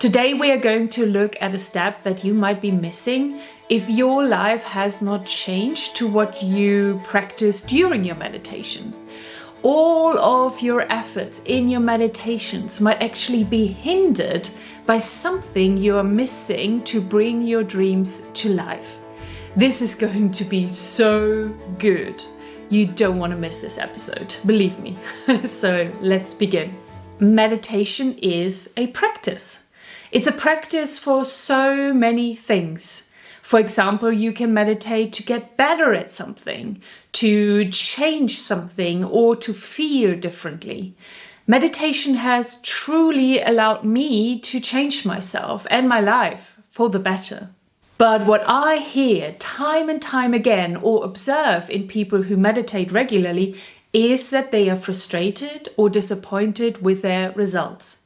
Today we are going to look at a step that you might be missing if your life has not changed to what you practice during your meditation. All of your efforts in your meditations might actually be hindered by something you are missing to bring your dreams to life. This is going to be so good. You don't want to miss this episode, believe me. So let's begin. Meditation is a practice. It's a practice for so many things. For example, you can meditate to get better at something, to change something, or to feel differently. Meditation has truly allowed me to change myself and my life for the better. But what I hear time and time again or observe in people who meditate regularly is that they are frustrated or disappointed with their results.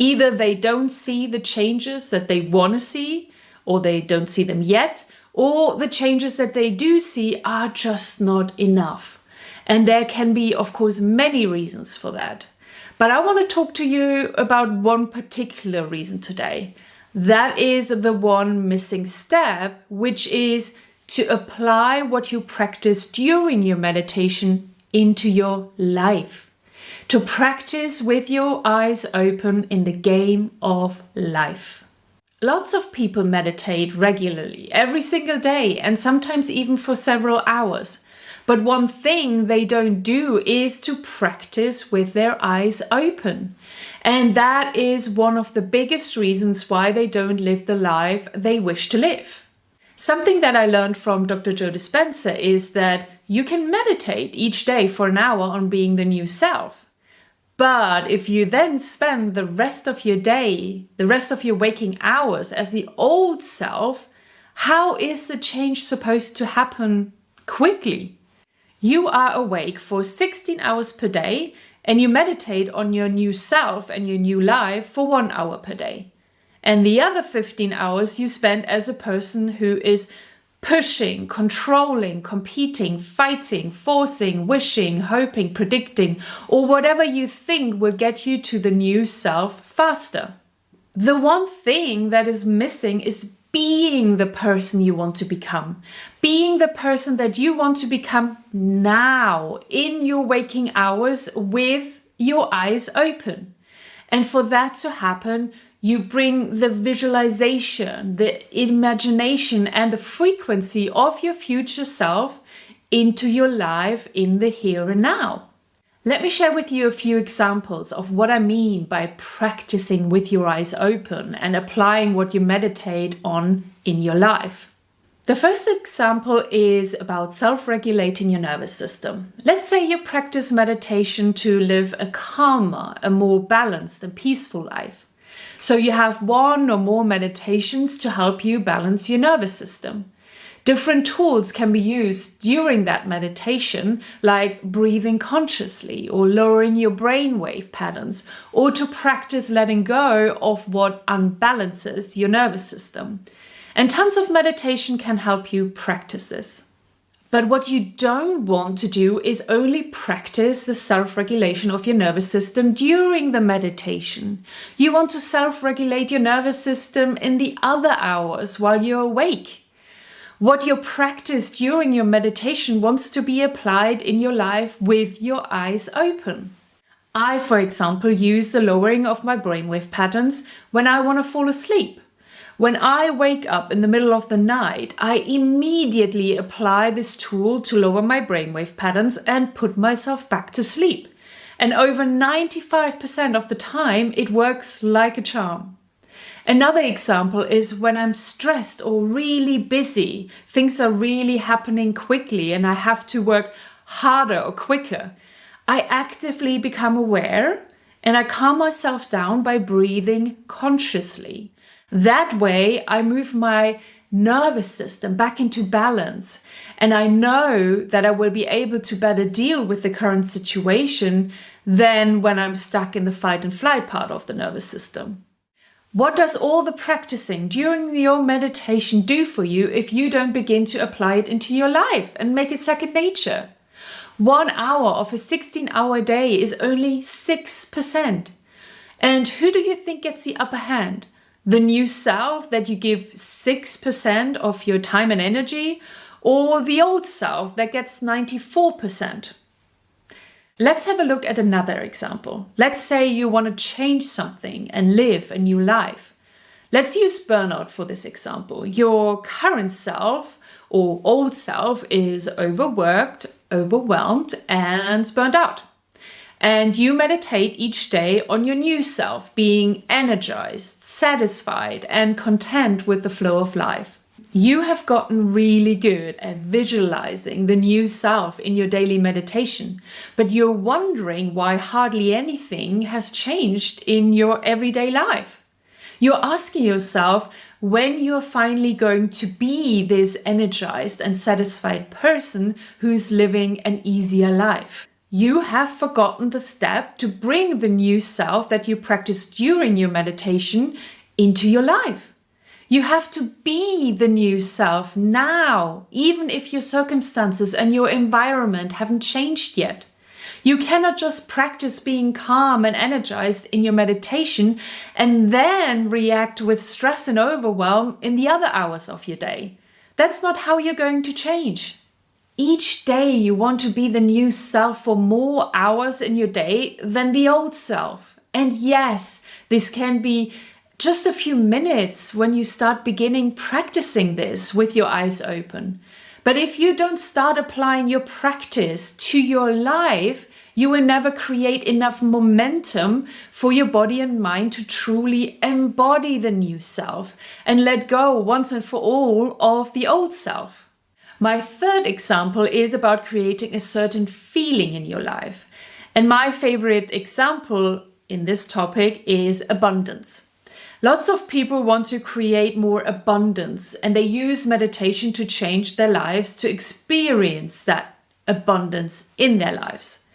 Either they don't see the changes that they want to see, or they don't see them yet, or the changes that they do see are just not enough. And there can be, of course, many reasons for that. But I want to talk to you about one particular reason today. That is the one missing step, which is to apply what you practice during your meditation into your life. To practice with your eyes open in the game of life. Lots of people meditate regularly, every single day, and sometimes even for several hours. But one thing they don't do is to practice with their eyes open. And that is one of the biggest reasons why they don't live the life they wish to live. Something that I learned from Dr. Joe Dispenza is that you can meditate each day for an hour on being the new self. But if you then spend the rest of your day, the rest of your waking hours as the old self, how is the change supposed to happen quickly? You are awake for 16 hours per day and you meditate on your new self and your new life for 1 hour per day. And the other 15 hours you spend as a person who is pushing, controlling, competing, fighting, forcing, wishing, hoping, predicting, or whatever you think will get you to the new self faster. The one thing that is missing is being the person you want to become. Being the person that you want to become now in your waking hours with your eyes open. And for that to happen, you bring the visualization, the imagination, and the frequency of your future self into your life in the here and now. Let me share with you a few examples of what I mean by practicing with your eyes open and applying what you meditate on in your life. The first example is about self-regulating your nervous system. Let's say you practice meditation to live a calmer, a more balanced and peaceful life. So you have one or more meditations to help you balance your nervous system. Different tools can be used during that meditation, like breathing consciously or lowering your brainwave patterns, or to practice letting go of what unbalances your nervous system. And tons of meditation can help you practice this. But what you don't want to do is only practice the self-regulation of your nervous system during the meditation. You want to self-regulate your nervous system in the other hours while you're awake. What you practice during your meditation wants to be applied in your life with your eyes open. I, for example, use the lowering of my brainwave patterns when I want to fall asleep. When I wake up in the middle of the night, I immediately apply this tool to lower my brainwave patterns and put myself back to sleep. And over 95% of the time, it works like a charm. Another example is when I'm stressed or really busy, things are really happening quickly and I have to work harder or quicker. I actively become aware and I calm myself down by breathing consciously. That way, I move my nervous system back into balance, and I know that I will be able to better deal with the current situation than when I'm stuck in the fight and flight part of the nervous system. What does all the practicing during your meditation do for you if you don't begin to apply it into your life and make it second nature? 1 hour of a 16-hour day is only 6%. And who do you think gets the upper hand? The new self that you give 6% of your time and energy, or the old self that gets 94%? Let's have a look at another example. Let's say you want to change something and live a new life. Let's use burnout for this example. Your current self or old self is overworked, overwhelmed, and burned out. And you meditate each day on your new self, being energized, satisfied, and content with the flow of life. You have gotten really good at visualizing the new self in your daily meditation, but you're wondering why hardly anything has changed in your everyday life. You're asking yourself when you're finally going to be this energized and satisfied person who's living an easier life. You have forgotten the step to bring the new self that you practiced during your meditation into your life. You have to be the new self now, even if your circumstances and your environment haven't changed yet. You cannot just practice being calm and energized in your meditation and then react with stress and overwhelm in the other hours of your day. That's not how you're going to change. Each day you want to be the new self for more hours in your day than the old self. And yes, this can be just a few minutes when you start beginning practicing this with your eyes open. But if you don't start applying your practice to your life, you will never create enough momentum for your body and mind to truly embody the new self and let go once and for all of the old self. My third example is about creating a certain feeling in your life. And my favorite example in this topic is abundance. Lots of people want to create more abundance, and they use meditation to change their lives to experience that abundance in their lives.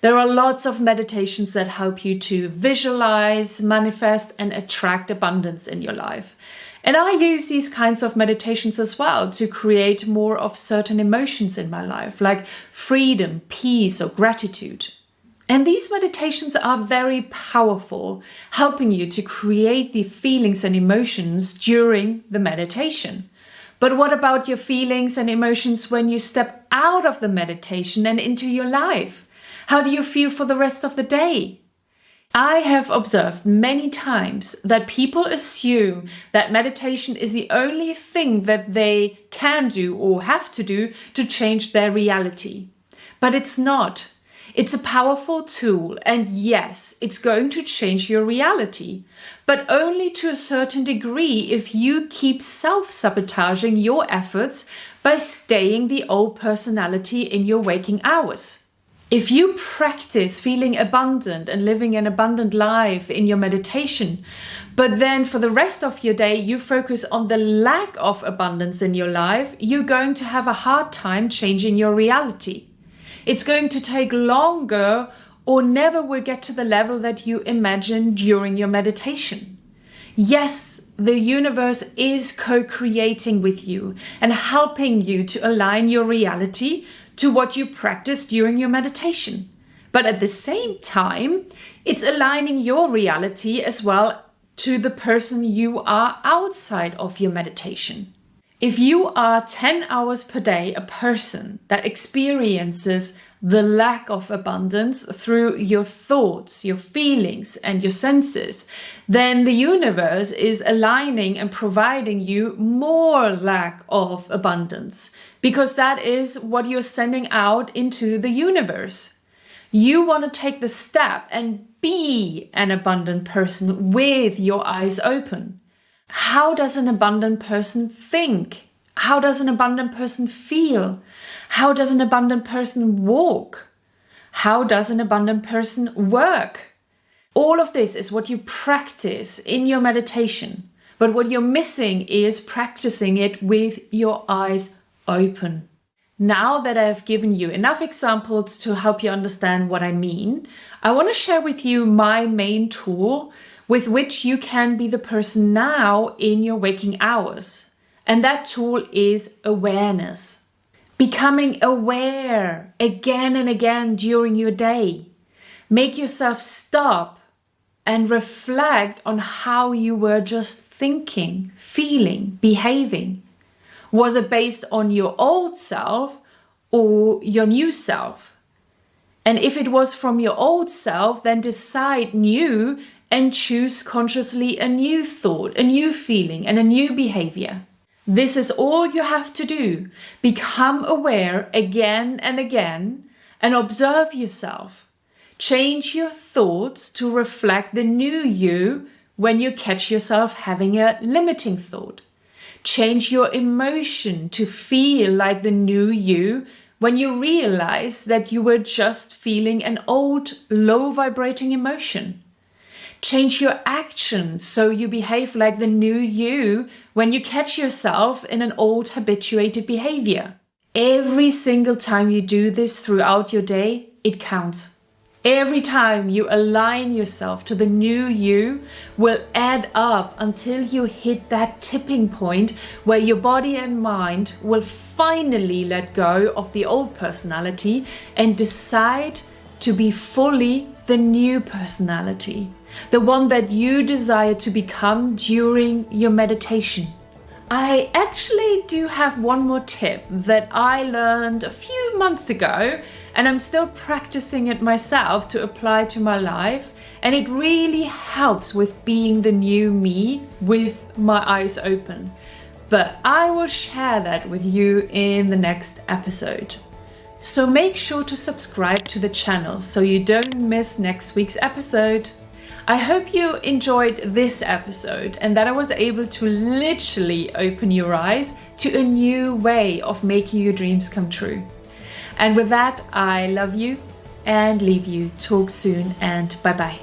There are lots of meditations that help you to visualize, manifest, and attract abundance in your life. And I use these kinds of meditations as well to create more of certain emotions in my life, like freedom, peace, or gratitude. And these meditations are very powerful, helping you to create the feelings and emotions during the meditation. But what about your feelings and emotions when you step out of the meditation and into your life? How do you feel for the rest of the day? I have observed many times that people assume that meditation is the only thing that they can do or have to do to change their reality. But it's not. It's a powerful tool, and yes, it's going to change your reality, but only to a certain degree if you keep self-sabotaging your efforts by staying the old personality in your waking hours. If you practice feeling abundant and living an abundant life in your meditation, but then for the rest of your day you focus on the lack of abundance in your life, you're going to have a hard time changing your reality. It's going to take longer or never will get to the level that you imagined during your meditation. Yes, the universe is co-creating with you and helping you to align your reality to what you practice during your meditation. But at the same time, it's aligning your reality as well to the person you are outside of your meditation. If you are 10 hours per day a person that experiences the lack of abundance through your thoughts, your feelings, and your senses, then the universe is aligning and providing you more lack of abundance, because that is what you're sending out into the universe. You want to take the step and be an abundant person with your eyes open. How does an abundant person think? How does an abundant person feel? How does an abundant person walk? How does an abundant person work? All of this is what you practice in your meditation. But what you're missing is practicing it with your eyes open. Now that I've given you enough examples to help you understand what I mean, I want to share with you my main tool with which you can be the person now in your waking hours. And that tool is awareness. Becoming aware again and again during your day. Make yourself stop and reflect on how you were just thinking, feeling, behaving. Was it based on your old self or your new self? And if it was from your old self, then decide new and choose consciously a new thought, a new feeling, and a new behavior. This is all you have to do. Become aware again and again and observe yourself. Change your thoughts to reflect the new you when you catch yourself having a limiting thought. Change your emotion to feel like the new you when you realize that you were just feeling an old, low vibrating emotion. Change your actions so you behave like the new you when you catch yourself in an old habituated behavior. Every single time you do this throughout your day, it counts. Every time you align yourself to the new you will add up until you hit that tipping point where your body and mind will finally let go of the old personality and decide to be fully the new personality, the one that you desire to become during your meditation. I actually do have one more tip that I learned a few months ago, and I'm still practicing it myself to apply to my life, and it really helps with being the new me with my eyes open. But I will share that with you in the next episode. So make sure to subscribe to the channel so you don't miss next week's episode. I hope you enjoyed this episode and that I was able to literally open your eyes to a new way of making your dreams come true. And with that, I love you and leave you. Talk soon and bye-bye.